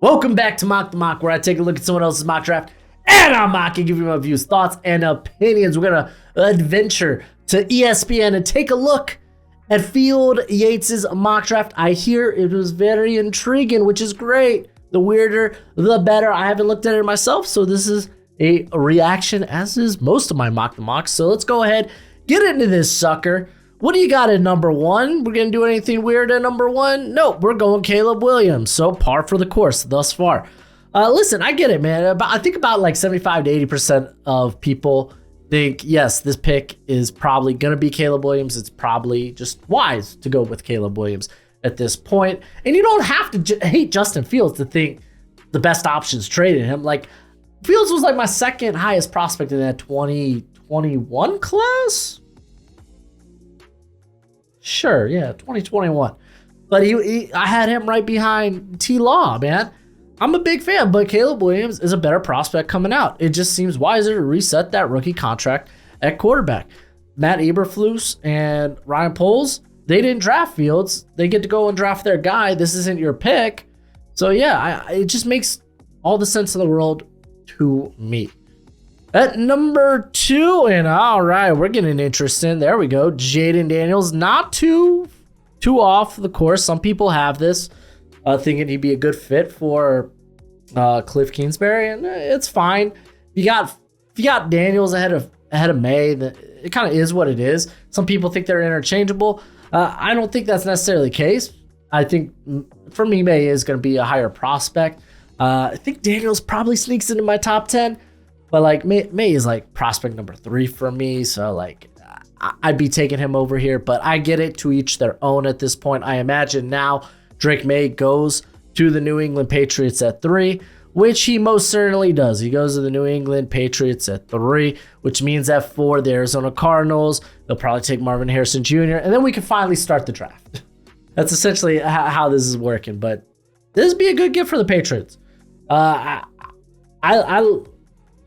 Welcome back to Mock the Mock, where I take a look at someone else's mock draft and I'm mocking, give you my views, thoughts, and opinions. We're gonna adventure to ESPN and take a look at Field Yates's mock draft. I hear it was very intriguing, which is great. The weirder, the better. I haven't looked at it myself, so this is a reaction, as is most of my Mock the Mocks. So let's go ahead, get into this sucker. What do you got at number one? We're going to do anything weird at number one? Nope, we're going Caleb Williams. So par for the course thus far. Listen, I get it, man. I think about like 75 to 80% of people think, yes, this pick is probably going to be Caleb Williams. It's probably just wise to go with Caleb Williams at this point. And you don't have to hate Justin Fields to think the best options traded him. Like, Fields was like my second highest prospect in that 2021 class. Sure, yeah, 2021. But I had him right behind T-Law, man. I'm a big fan, but Caleb Williams is a better prospect coming out. It just seems wiser to reset that rookie contract at quarterback. Matt Eberflus and Ryan Poles, they didn't draft Fields. They get to go and draft their guy. This isn't your pick. So, yeah, it just makes all the sense in the world to me. At number two, and all right, we're getting interesting. There we go. Jaden Daniels, not too off the course. Some people have this, thinking he'd be a good fit for Cliff Kingsbury, and it's fine. If you got Daniels ahead of May, it kind of is what it is. Some people think they're interchangeable. I don't think that's necessarily the case. I think for me, May is going to be a higher prospect. I think Daniels probably sneaks into my top 10. But like May is like prospect number 3 for me, so like I'd be taking him over here. But I get it, to each their own at this point. I imagine now Drake May goes to the New England Patriots at 3, which he most certainly does. He goes to the New England Patriots at 3, which means at 4, the Arizona Cardinals. They'll probably take Marvin Harrison Jr., and then we can finally start the draft. That's essentially how this is working. But this would be a good gift for the Patriots.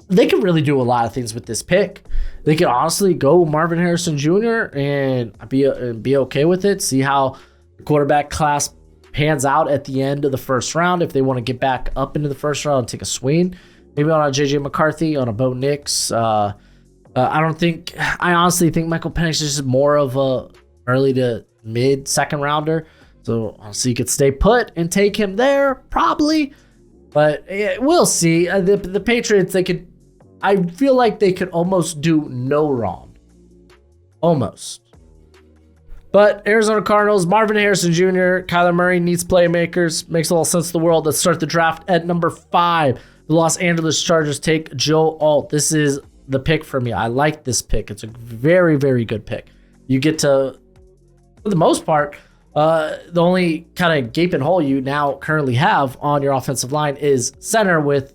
They can really do a lot of things with this pick. They could honestly go Marvin Harrison Jr. and be okay with it. See how the quarterback class pans out at the end of the first round. If they want to get back up into the first round and take a swing, maybe on a JJ McCarthy, on a Bo Nix. I honestly think Michael Penix is just more of a early to mid second rounder. So honestly, you could stay put and take him there probably. But we'll see. The Patriots, I feel like they could almost do no wrong. Almost. But Arizona Cardinals, Marvin Harrison Jr., Kyler Murray needs playmakers. Makes a little sense in the world. Let's start the draft at number 5. The Los Angeles Chargers take Joe Alt. This is the pick for me. I like this pick. It's a very, very good pick. You get to, for the most part, the only kind of gaping hole you now currently have on your offensive line is center, with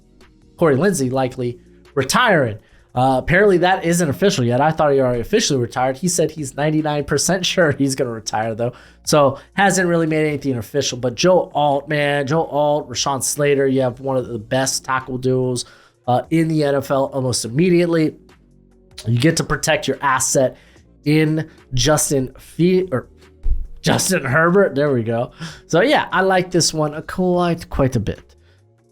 Corey Lindsey likely retiring. Apparently that isn't official yet. I thought he already officially retired. He said he's 99% sure he's going to retire, though. So hasn't really made anything official. But Joe Alt, man. Joe Alt, Rashawn Slater. You have one of the best tackle duos in the NFL almost immediately. You get to protect your asset in Justin Herbert. There we go. So yeah, I like this one quite a bit.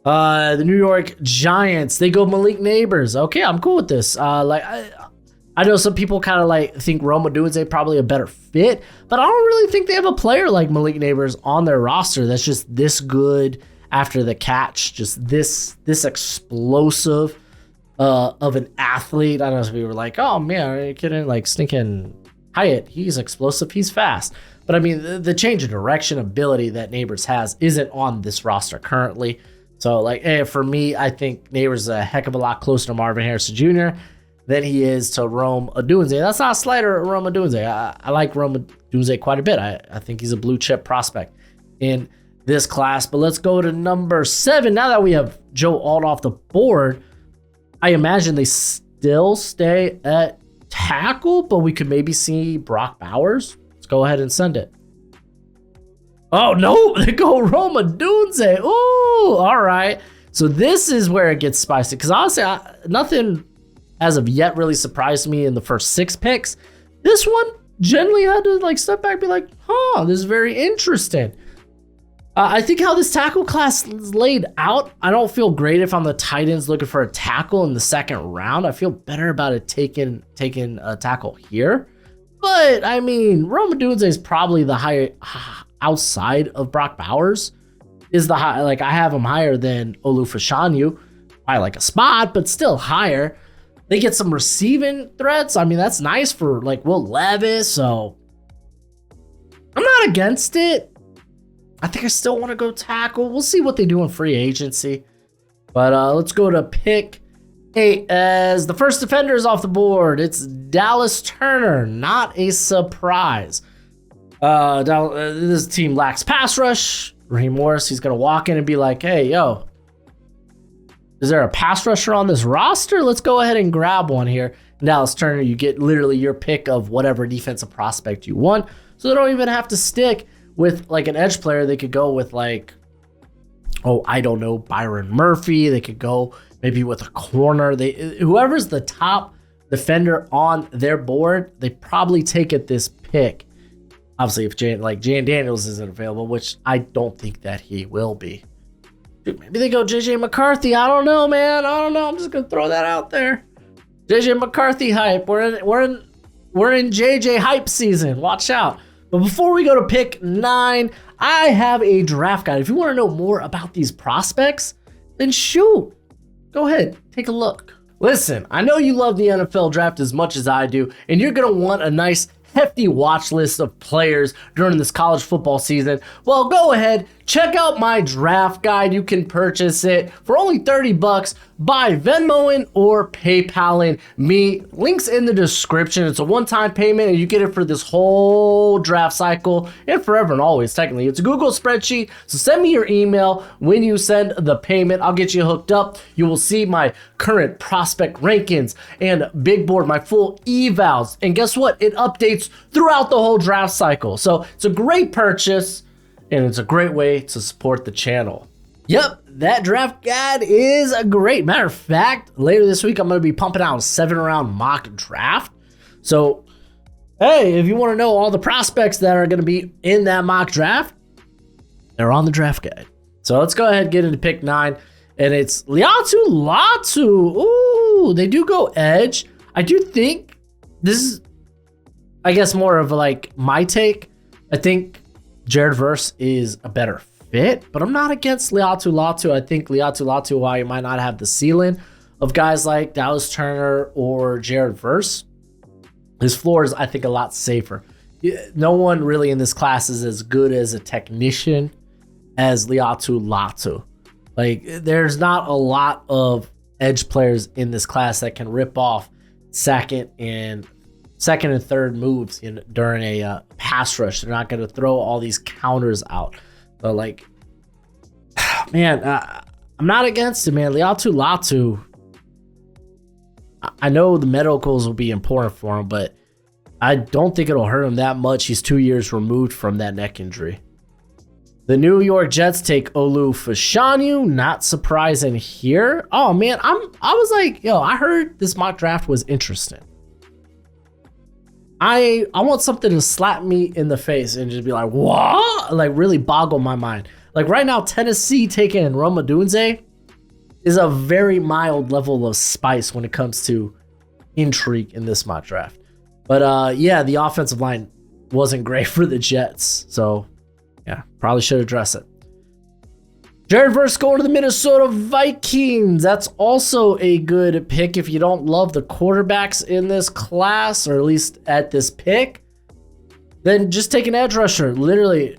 The New York Giants, they go Malik Neighbors. Okay, I'm cool with this. I know some people kind of like think Rome Odunze probably a better fit, but I don't really think they have a player like Malik Neighbors on their roster that's just this good after the catch, just this explosive of an athlete. I don't know if we were like, oh man, are you kidding? Like stinking Hyatt, he's explosive, he's fast. But I mean, the change of direction ability that Neighbors has isn't on this roster currently. So, for me, I think Neighbors is a heck of a lot closer to Marvin Harrison Jr. than he is to Rome Odunze. That's not a slighter at Rome Odunze. I like Rome Odunze quite a bit. I think he's a blue chip prospect in this class. But let's go to number 7. Now that we have Joe Alt off the board, I imagine they still stay at tackle, but we could maybe see Brock Bowers. Let's go ahead and send it. Oh, no, they go Rome Odunze. Ooh, all right. So this is where it gets spicy, because honestly, nothing as of yet really surprised me in the first 6 picks. This one generally had to step back and be like, this is very interesting. I think how this tackle class is laid out, I don't feel great if I'm the Titans looking for a tackle in the second round. I feel better about it taking a tackle here. But, I mean, Rome Odunze is probably the higher outside of Brock Bowers. Is the high, like I have him higher than Olufashanu by like a spot, but still higher. They get some receiving threats. I mean, that's nice for like Will Levis. So I'm not against it. I think I still want to go tackle. We'll see what they do in free agency. But let's go to pick 8 as the first defender is off the board. It's Dallas Turner. Not a surprise. This team lacks pass rush. Raheem Morris, he's going to walk in and be like, hey, yo, is there a pass rusher on this roster? Let's go ahead and grab one here. Dallas Turner, you get literally your pick of whatever defensive prospect you want. So they don't even have to stick with like an edge player. They could go with like, I don't know, Byron Murphy. They could go maybe with a corner. Whoever's the top defender on their board, they probably take at this pick. Obviously, if Jan Daniels isn't available, which I don't think that he will be. Dude, maybe they go JJ McCarthy. I don't know, man. I don't know. I'm just gonna throw that out there. JJ McCarthy hype. We're in JJ hype season. Watch out. But before we go to pick 9, I have a draft guide. If you want to know more about these prospects, then shoot. Go ahead, take a look. Listen, I know you love the NFL draft as much as I do, and you're going to want a nice hefty watch list of players during this college football season. Well, go ahead, check out my draft guide. You can purchase it for only $30 by Venmoing or PayPaling me. Links in the description. It's a one-time payment and you get it for this whole draft cycle and forever and always. Technically, it's a Google spreadsheet. So send me your email when you send the payment. I'll get you hooked up. You will see my current prospect rankings and big board, my full evals. And guess what? It updates throughout the whole draft cycle. So it's a great purchase and it's a great way to support the channel. Yep, that draft guide is a great. Matter of fact, later this week, I'm going to be pumping out a 7-round mock draft. So, hey, if you want to know all the prospects that are going to be in that mock draft, they're on the draft guide. So let's go ahead and get into pick 9. And it's Liatu Latu. Ooh, they do go edge. I do think this is, I guess, more of like my take. I think Jared Verse is a better fit, but I'm not against Liatu Latu. I think Liatu Latu, while you might not have the ceiling of guys like Dallas Turner or Jared Verse, his floor is, I think, a lot safer. No one really in this class is as good as a technician as Liatu Latu. Like, there's not a lot of edge players in this class that can rip off second and third moves during a pass rush. They're not going to throw all these counters out. But like, man, I'm not against it, man. Liatu Latu, I know the medicals will be important for him, but I don't think it'll hurt him that much. He's 2 years removed from that neck injury. The New York Jets take Olufashanu. Not surprising here. Oh man, I was like, yo, I heard this mock draft was interesting. I want something to slap me in the face and just be like, what? Like, really boggle my mind. Like, right now, Tennessee taking Rome Odunze is a very mild level of spice when it comes to intrigue in this mock draft. But, yeah, the offensive line wasn't great for the Jets. So, yeah, probably should address it. Jared Verse going to the Minnesota Vikings. That's also a good pick if you don't love the quarterbacks in this class, or at least at this pick. Then just take an edge rusher. Literally,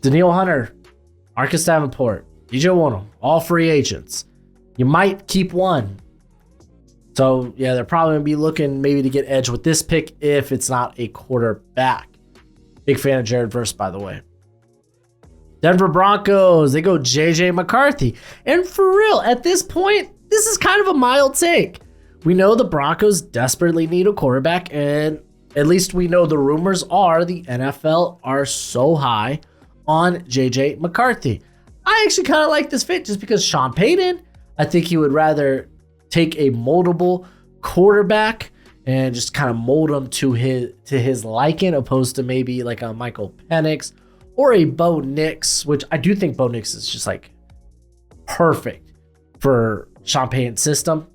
Daniil Hunter, Marcus Davenport, DJ Wonnum, all free agents. You might keep one. So, yeah, they're probably going to be looking maybe to get edge with this pick if it's not a quarterback. Big fan of Jared Verse, by the way. Denver Broncos, they go JJ McCarthy. And for real, at this point, this is kind of a mild take. We know the Broncos desperately need a quarterback, and at least we know the rumors are the NFL are so high on JJ McCarthy. I actually kind of like this fit just because Sean Payton, I think he would rather take a moldable quarterback and just kind of mold him to his liking, opposed to maybe like a Michael Penix or a Bo Nix, which I do think Bo Nix is just like perfect for Sean Payton's system.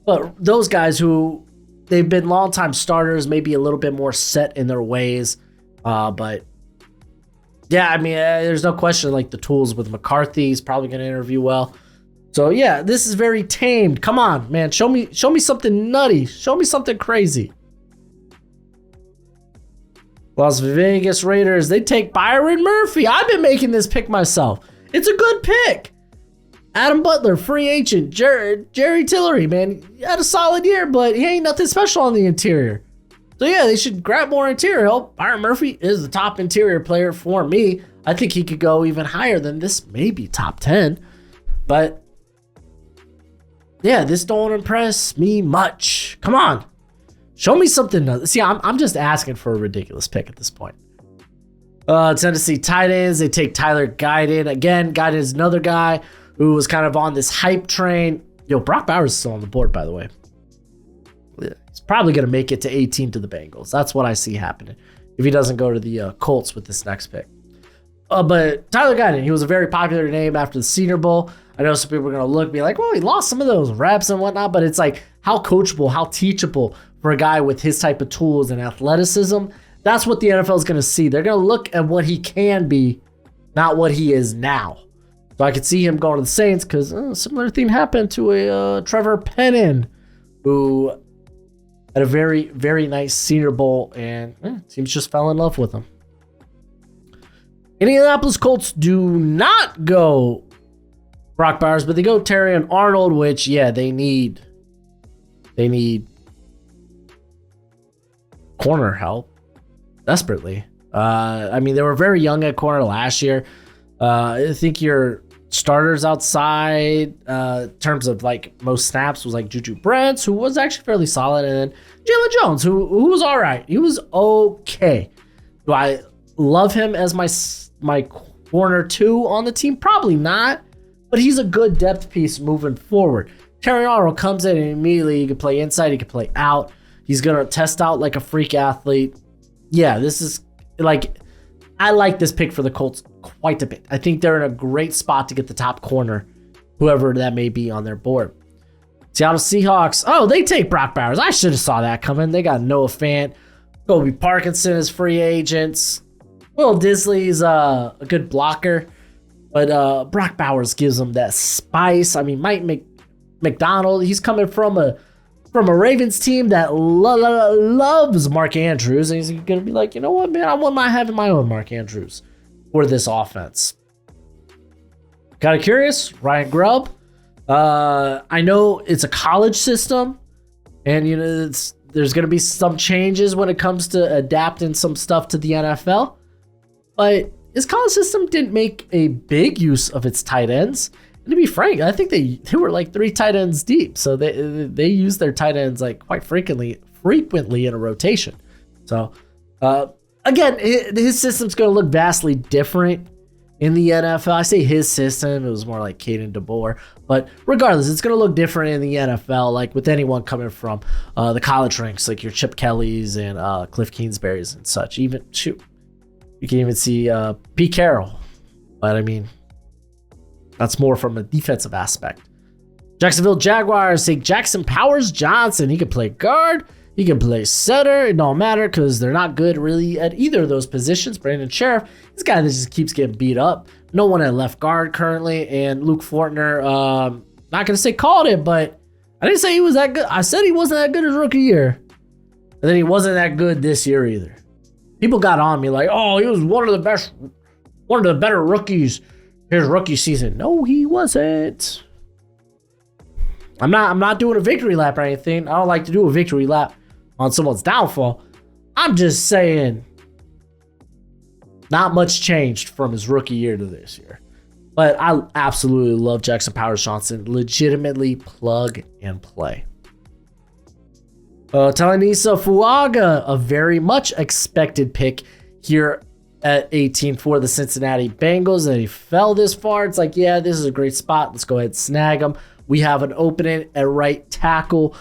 But those guys who they've been longtime starters, maybe a little bit more set in their ways. But yeah, I mean, there's no question like the tools with McCarthy. He's probably going to interview well. So yeah, this is very tamed. Come on, man. Show me something nutty. Show me something crazy. Las Vegas Raiders, they take Byron Murphy. I've been making this pick myself. It's a good pick. Adam Butler, free agent. Jerry Tillery, man, he had a solid year, but he ain't nothing special on the interior. So yeah, they should grab more interior help. Byron Murphy is the top interior player for me. I think he could go even higher than this, maybe top 10. But yeah, this don't impress me much. Come on. Show me something. See, I'm just asking for a ridiculous pick at this point. Tennessee tight ends, they take Tyler Guyton. Again, Guyton is another guy who was kind of on this hype train. Yo, Brock Bowers is still on the board, by the way. He's probably going to make it to 18 to the Bengals. That's what I see happening if he doesn't go to the Colts with this next pick. But Tyler Guyton, he was a very popular name after the Senior Bowl. I know some people are going to look and be like, well, he lost some of those reps and whatnot, but it's like how coachable, how teachable for a guy with his type of tools and athleticism. That's what the NFL is going to see. They're going to look at what he can be, not what he is now. So I could see him going to the Saints because a similar thing happened to a Trevor Pennon, who had a very, very nice Senior Bowl and teams just fell in love with him. Indianapolis Colts do not go Brock Bowers, but they go Terrion Arnold, which, yeah, they need corner help desperately. I mean, they were very young at corner last year. I think your starters outside, in terms of like most snaps, was like Juju Brents, who was actually fairly solid, and then Jalen Jones, who was all right. He was okay. Do I love him as my corner 2 on the team? Probably not, but he's a good depth piece moving forward. Terrion Arnold comes in and immediately he can play inside, he can play out. He's gonna test out like a freak athlete. Yeah, this is like, I like this pick for the Colts quite a bit. I think they're in a great spot to get the top corner, whoever that may be on their board. Seattle Seahawks, oh, they take Brock Bowers. I should have saw that coming. They got Noah Fant, Kobe Parkinson as free agents. Will Disley's a good blocker, but Brock Bowers gives them that spice. I mean, Mike McDonald, he's coming from a Ravens team that loves Mark Andrews, and he's going to be like, you know what, man, I wouldn't mind having my own Mark Andrews for this offense. Kind of curious, Ryan Grubb. I know it's a college system, and you know there's going to be some changes when it comes to adapting some stuff to the NFL, but his college system didn't make a big use of its tight ends. And to be frank, I think they were like 3 tight ends deep, so they use their tight ends like quite frequently in a rotation. So again, his system's going to look vastly different in the NFL. I say his system, it was more like Caden DeBoer, but regardless, it's going to look different in the NFL, like with anyone coming from the college ranks, like your Chip Kellys and Cliff Kingsbury's and such. Even you can even see Pete Carroll, but I mean, that's more from a defensive aspect. Jacksonville Jaguars take Jackson Powers Johnson. He can play guard. He can play center. It don't matter because they're not good really at either of those positions. Brandon Sheriff, this guy that just keeps getting beat up. No one at left guard currently. And Luke Fortner, not going to say called it, but I didn't say he was that good. I said he wasn't that good his rookie year. And then he wasn't that good this year either. People got on me like, oh, he was one of the better rookies his rookie season. No, he wasn't. I'm not doing a victory lap or anything. I don't like to do a victory lap on someone's downfall. I'm just saying not much changed from his rookie year to this year. But I absolutely love Jackson Powers Johnson. Legitimately plug and play. Talanisa Fuaga, a very much expected pick here at 18 for the Cincinnati Bengals, and he fell this far. It's like, yeah, this is a great spot. Let's go ahead and snag him. We have an opening at right tackle.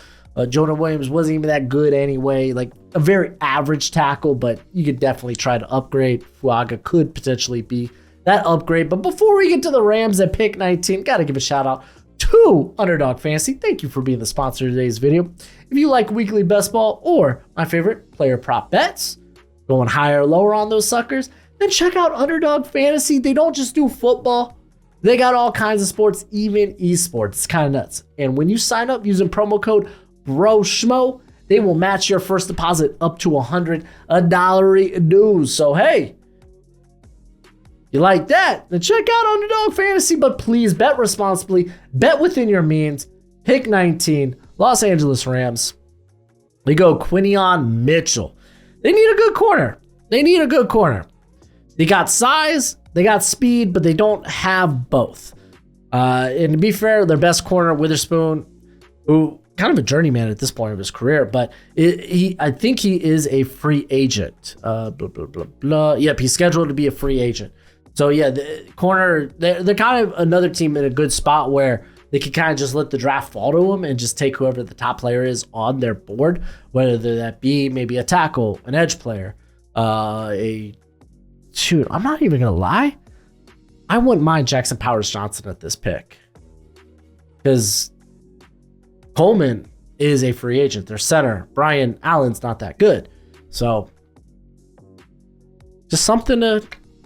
Jonah Williams wasn't even that good anyway. Like a very average tackle, but you could definitely try to upgrade. Fuaga could potentially be that upgrade. But before we get to the Rams at pick 19, got to give a shout out to Underdog Fantasy. Thank you for being the sponsor of today's video. If you like weekly best ball or my favorite player prop bets, going higher or lower on those suckers, then check out Underdog Fantasy. They don't just do football. They got all kinds of sports, even esports. It's kind of nuts. And when you sign up using promo code Broshmo, they will match your first deposit up to $100 dues. So, hey, you like that? Then check out Underdog Fantasy, but please bet responsibly. Bet within your means. Pick 19, Los Angeles Rams. We go Quinion Mitchell. They need a good corner. They got size, they got speed, but they don't have both. And to be fair, their best corner, Witherspoon, who kind of a journeyman at this point of his career, but I think he is a free agent. Yep, he's scheduled to be a free agent. So yeah, the corner, they're kind of another team in a good spot where they can kind of just let the draft fall to them and just take whoever the top player is on their board, whether that be maybe a tackle, an edge player, I'm not even gonna lie, I wouldn't mind Jackson Powers-Johnson at this pick because Coleman is a free agent. Their center, Brian Allen's not that good. So just something to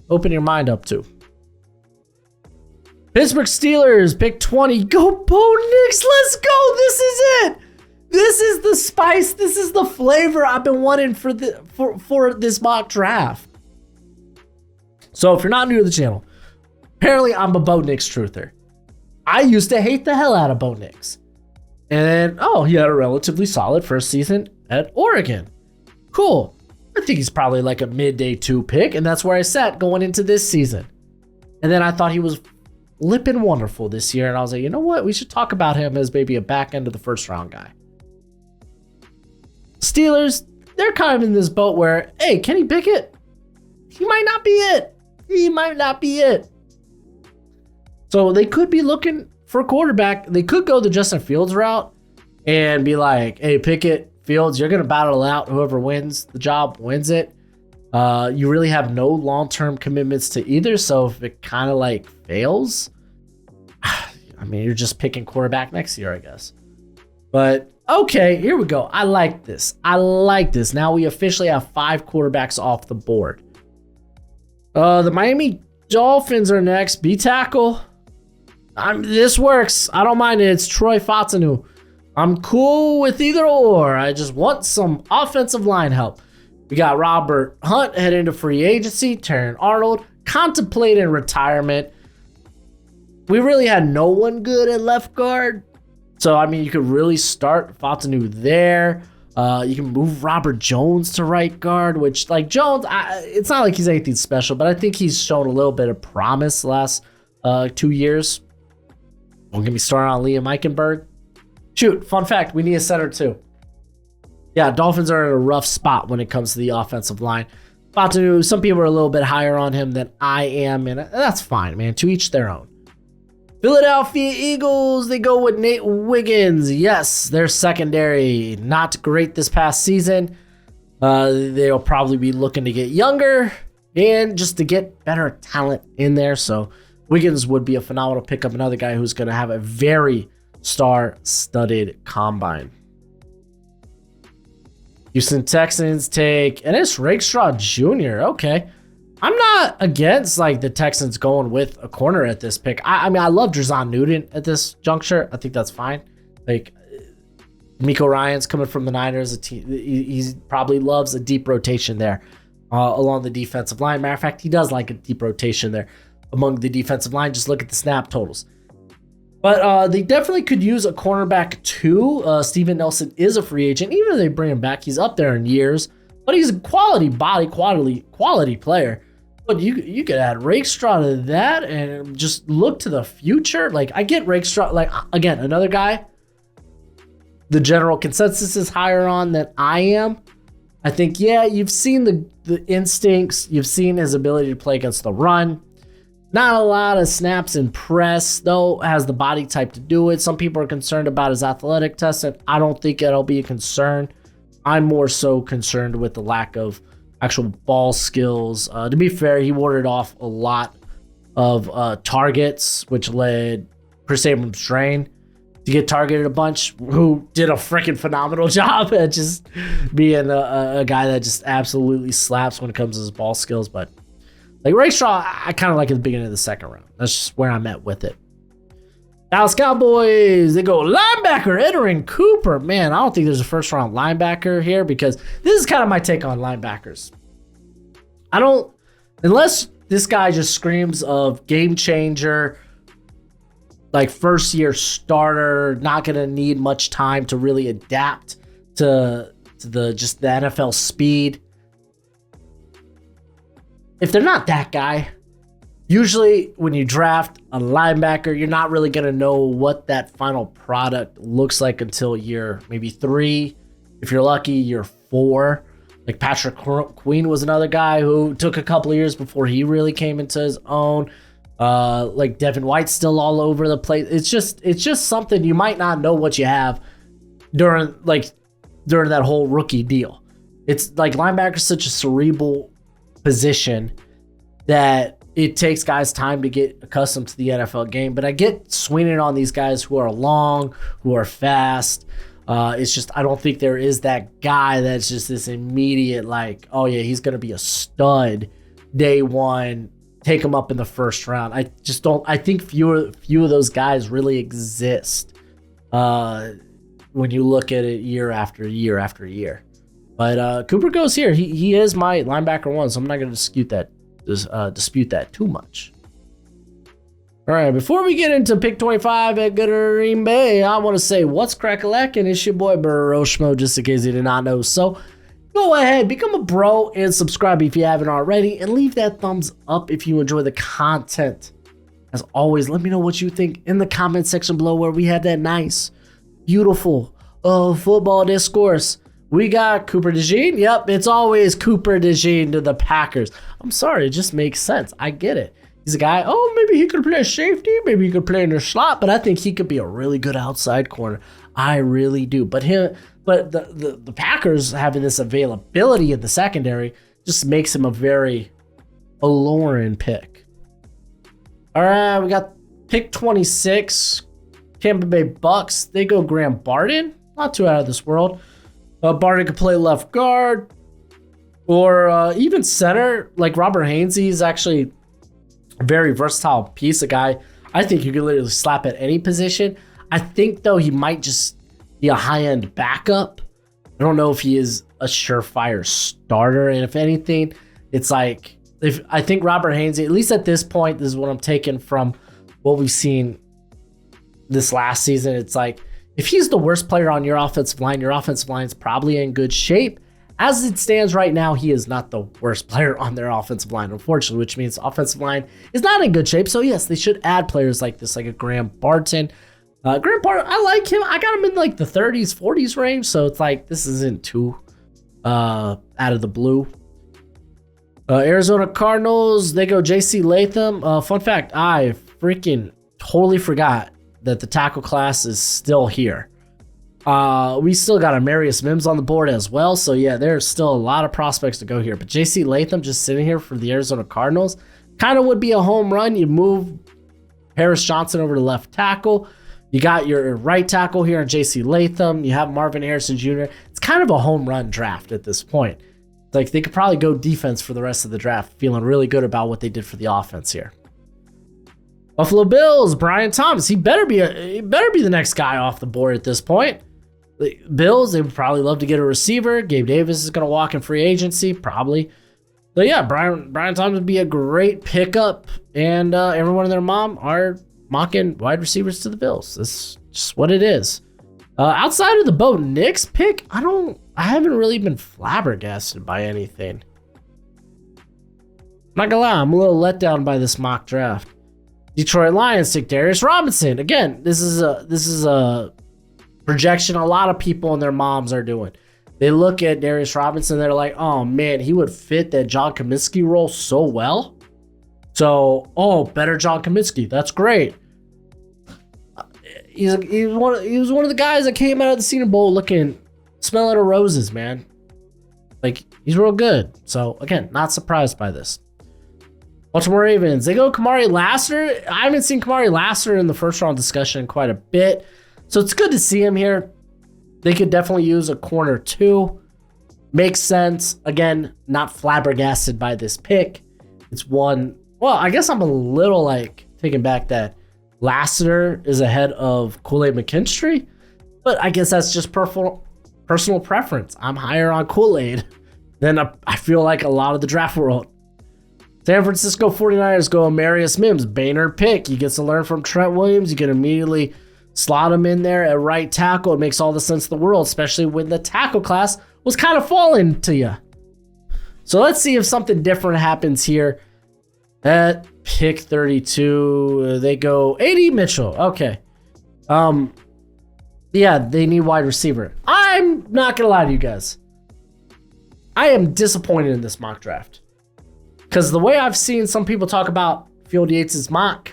open your mind up to. Pittsburgh Steelers, pick 20. Go Bo Nix, let's go. This is it. This is the spice. This is the flavor I've been wanting for this mock draft. So if you're not new to the channel, apparently I'm a Bo Nix truther. I used to hate the hell out of Bo Nix. And he had a relatively solid first season at Oregon. Cool. I think he's probably like a mid-day 2 pick, and that's where I sat going into this season. And then I thought he was flipping wonderful this year, and I was like, you know what? We should talk about him as maybe a back end of the first round guy. Steelers, they're kind of in this boat where, hey, Kenny Pickett, he might not be it. So they could be looking for a quarterback. They could go the Justin Fields route and be like, hey, Pickett, Fields, you're going to battle it out. Whoever wins the job wins it. You really have no long-term commitments to either. So if it kind of like fails, I mean, you're just picking quarterback next year, I guess. But okay, here we go. I like this. Now we officially have 5 quarterbacks off the board. The Miami Dolphins are next. B tackle. This works. I don't mind it. It's Troy Fautanu. I'm cool with either or. I just want some offensive line help. We got Robert Hunt heading to free agency. Terran Arnold contemplating retirement. We really had no one good at left guard. So, I mean, you could really start Fautanu there. You can move Robert Jones to right guard, which, like, Jones, it's not like he's anything special, but I think he's shown a little bit of promise the last 2 years. Don't get me started on Liam Eichenberg. Shoot, fun fact, we need a center too. Yeah, Dolphins are in a rough spot when it comes to the offensive line. Fautanu, some people are a little bit higher on him than I am, and that's fine, man. To each their own. Philadelphia Eagles, they go with Nate Wiggins. Yes, their secondary, not great this past season. They'll probably be looking to get younger and just to get better talent in there. So Wiggins would be a phenomenal pickup. Another guy who's going to have a very star-studded combine. Houston Texans take, and it's Rakestraw Jr. Okay. I'm not against like the Texans going with a corner at this pick. I mean, I love Drazon Newton at this juncture. I think that's fine. Like Miko Ryans coming from the Niners, he probably loves a deep rotation there along the defensive line. Matter of fact, he does like a deep rotation there among the defensive line. Just look at the snap totals. But they definitely could use a cornerback too. Steven Nelson is a free agent. Even if they bring him back, he's up there in years. But he's a quality player. But you could add Rakestraw to that and just look to the future. Like, I get Rakestraw. Like, again, another guy the general consensus is higher on than I am. I think, yeah, you've seen the instincts. You've seen his ability to play against the run. Not a lot of snaps in press, though, has the body type to do it. Some people are concerned about his athletic test, and I don't think it'll be a concern. I'm more so concerned with the lack of actual ball skills. To be fair, he warded off a lot of targets, which led Chris Abrams Drain to get targeted a bunch, who did a freaking phenomenal job at just being a guy that just absolutely slaps when it comes to his ball skills. But like Rakestraw, I kind of like at the beginning of the second round. That's just where I'm at with it. Dallas Cowboys, they go linebacker entering Cooper. Man, I don't think there's a first round linebacker here, because this is kind of my take on linebackers. Unless this guy just screams of game changer, like first year starter, not going to need much time to really adapt to the NFL speed. If they're not that guy, usually when you draft a linebacker, you're not really going to know what that final product looks like until year maybe 3. If you're lucky, year 4. Like Patrick Queen was another guy who took a couple of years before he really came into his own. Like Devin White's still all over the place. It's just something you might not know what you have during that whole rookie deal. It's like linebacker's such a cerebral position that it takes guys time to get accustomed to the NFL game. But I get swinging on these guys who are long, who are fast. It's just, I don't think there is that guy that's just this immediate, like, oh yeah, he's going to be a stud day one, take him up in the first round. I just don't, I think few of those guys really exist when you look at it year after year after year. But Cooper goes here. He is my linebacker 1, so I'm not going to dispute that too much. All right, before we get into pick 25 at Green Bay, I want to say what's crack-a-lackin'? It's your boy Broshmo, just in case you did not know. So go ahead, become a bro and subscribe if you haven't already, and leave that thumbs up if you enjoy the content. As always, let me know what you think in the comment section below, where we have that nice, beautiful football discourse. We got Cooper DeJean. Yep, it's always Cooper DeJean to the Packers. I'm sorry, it just makes sense. I get it. He's a guy, maybe he could play safety, maybe he could play in the slot, but I think he could be a really good outside corner. I really do. But the Packers having this availability in the secondary just makes him a very alluring pick. All right, we got pick 26, Tampa Bay Bucks. They go Graham Barden. Not too out of this world. Barden could play left guard or even center. Like Robert Hainsey is actually a very versatile piece of guy. I think you can literally slap at any position. I think, though, he might just be a high-end backup. I don't know if he is a surefire starter. And if anything, it's like, I think Robert Hainsey, at least at this point, this is what I'm taking from what we've seen this last season. It's like, if he's the worst player on your offensive line is probably in good shape. As it stands right now, he is not the worst player on their offensive line, unfortunately, which means the offensive line is not in good shape. So yes, they should add players like this, like a Graham Barton. Graham Barton, I like him. I got him in like the 30s, 40s range. So it's like, this isn't too out of the blue. Arizona Cardinals, they go JC Latham. Fun fact, I freaking totally forgot that the tackle class is still here. We still got Amarius Mims on the board as well. So yeah, there's still a lot of prospects to go here. But JC Latham just sitting here for the Arizona Cardinals kind of would be a home run. You move Harris Johnson over to left tackle. You got your right tackle here in JC Latham. You have Marvin Harrison Jr. It's kind of a home run draft at this point. Like, they could probably go defense for the rest of the draft, feeling really good about what they did for the offense here. Buffalo Bills, Brian Thomas. He better be the next guy off the board at this point. The Bills, they would probably love to get a receiver. Gabe Davis is going to walk in free agency, probably. But yeah, Brian Thomas would be a great pickup, and everyone and their mom are mocking wide receivers to the Bills. That's just what it is. Outside of the Bo Nix pick, I haven't really been flabbergasted by anything. I'm not gonna lie, I'm a little let down by this mock draft. Detroit Lions take Darius Robinson. Again, this is a projection a lot of people and their moms are doing. They look at Darius Robinson, they're like, oh man, he would fit that John Cominsky role so well. So, better John Kaminsky. That's great. He was one of the guys that came out of the Senior Bowl smelling of roses, man. Like, he's real good. So, again, not surprised by this. Baltimore Ravens, they go Kamari Lassiter. I haven't seen Kamari Lassiter in the first round discussion quite a bit. So it's good to see him here. They could definitely use a corner too. Makes sense. Again, not flabbergasted by this pick. It's one. Well, I guess I'm a little taken back that Lassiter is ahead of Kool-Aid McKinstry. But I guess that's just personal preference. I'm higher on Kool-Aid than I feel like a lot of the draft world. San Francisco 49ers go Amarius Mims, Baynard pick. He gets to learn from Trent Williams. You can immediately slot him in there at right tackle. It makes all the sense in the world, especially when the tackle class was kind of falling to you. So let's see if something different happens here. At pick 32, they go AD Mitchell. Okay. Yeah, they need wide receiver. I'm not going to lie to you guys. I am disappointed in this mock draft. Because the way I've seen some people talk about Field Yates' mock,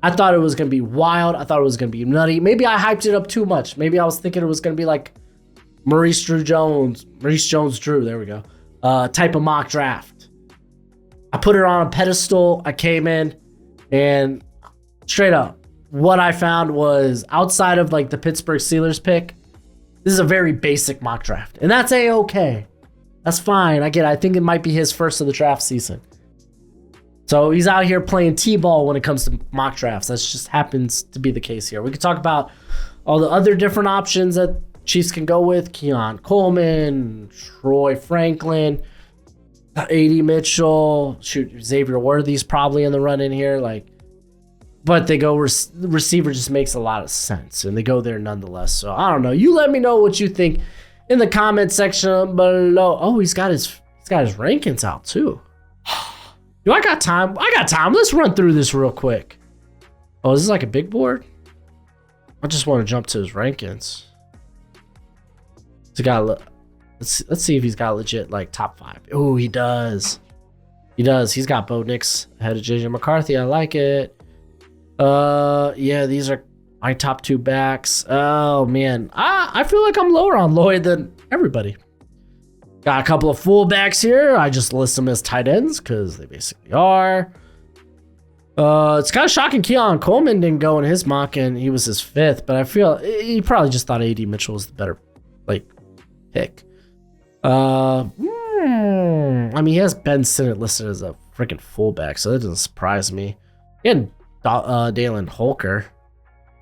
I thought it was going to be wild. I thought it was going to be nutty. Maybe I hyped it up too much. Maybe I was thinking it was going to be like Maurice Jones-Drew, there we go, type of mock draft. I put it on a pedestal. I came in, and straight up, what I found was outside of the Pittsburgh Steelers pick, this is a very basic mock draft. And that's A-okay. That's fine. I think it might be his first of the draft season. So he's out here playing T-ball when it comes to mock drafts. That just happens to be the case here. We could talk about all the other different options that Chiefs can go with. Keon Coleman, Troy Franklin, AD Mitchell. Shoot, Xavier Worthy's probably in the run in here. But they go receiver just makes a lot of sense. And they go there nonetheless. So I don't know. You let me know what you think in the comment section below. Oh, he's got his rankings out too. Do I got time? I got time. Let's run through this real quick. Oh, is this like a big board? I just want to jump to his rankings. Let's see if he's got legit top 5. Oh, he does. He's got Bo Nix ahead of JJ McCarthy. I like it. Yeah, these are my top 2 backs. Oh man, I feel like I'm lower on Lloyd than everybody. Got a couple of fullbacks here. I just list them as tight ends because they basically are. It's kind of shocking Keon Coleman didn't go in his mock and he was his 5th, but I feel he probably just thought AD Mitchell was the better pick. I mean, he has Ben Sinnott listed as a freaking fullback, so that doesn't surprise me. And Dalen Holker.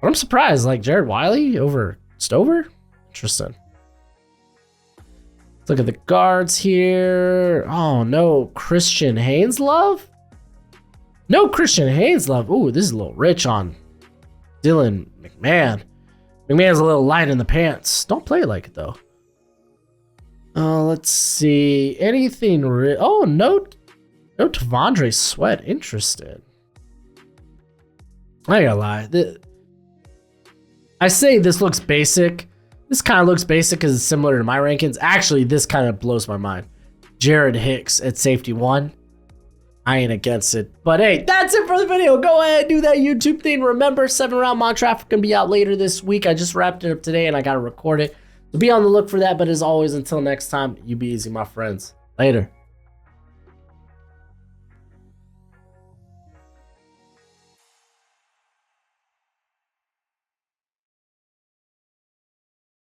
But I'm surprised, Jared Wiley over Stover? Interesting. Let's look at the guards here. Oh, no. Christian Haineslove? No Christian Haineslove. Ooh, this is a little rich on Dylan McMahon. McMahon's a little light in the pants. Don't play like it, though. Let's see. Anything oh, no Tavondre Sweat. Interesting. I gotta lie. I say this looks basic. This kind of looks basic because it's similar to my rankings. Actually, this kind of blows my mind. Jared Hicks at safety 1. I ain't against it. But hey, that's it for the video. Go ahead and do that YouTube thing. Remember, 7-round mock draft going to be out later this week. I just wrapped it up today and I got to record it. So be on the look for that. But as always, until next time, you be easy, my friends. Later.